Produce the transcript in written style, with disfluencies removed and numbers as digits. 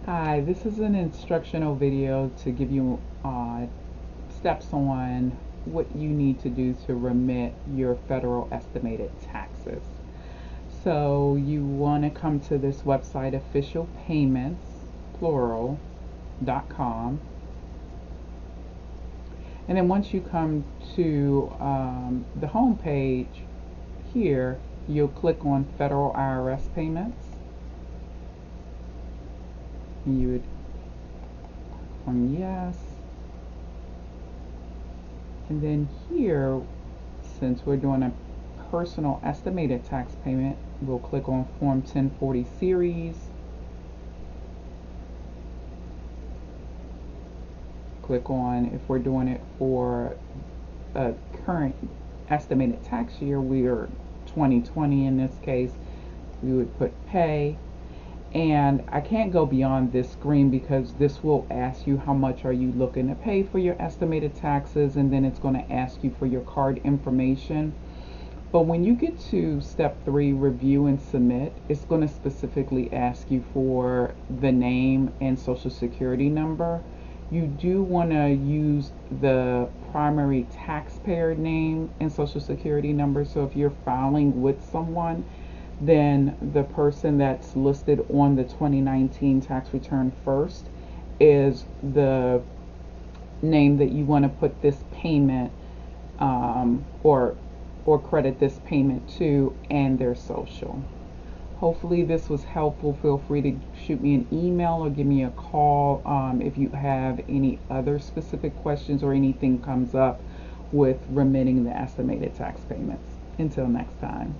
Hi, this is an instructional video to give you steps on what you need to do to remit your federal estimated taxes. So you want to come to this website, officialpayments, plural.com. And then once you come to the home page here, you'll click on federal IRS payments. And you would click on yes. And then here, since we're doing a personal estimated tax payment, we'll click on Form 1040 Series. Click on, if we're doing it for a current estimated tax year, we are 2020 in this case, we would put pay. And I can't go beyond this screen because this will ask you how much are you looking to pay for your estimated taxes, and then it's going to ask you for your card information. But when you get to step 3, review and submit, it's going to specifically ask you for the name and social security number. You do want to use the primary taxpayer name and social security number. So if you're filing with someone, then the person that's listed on the 2019 tax return first is the name that you want to put this payment or credit this payment to, and their social. Hopefully this was helpful. Feel free to shoot me an email or give me a call if you have any other specific questions or anything comes up with remitting the estimated tax payments. Until next time.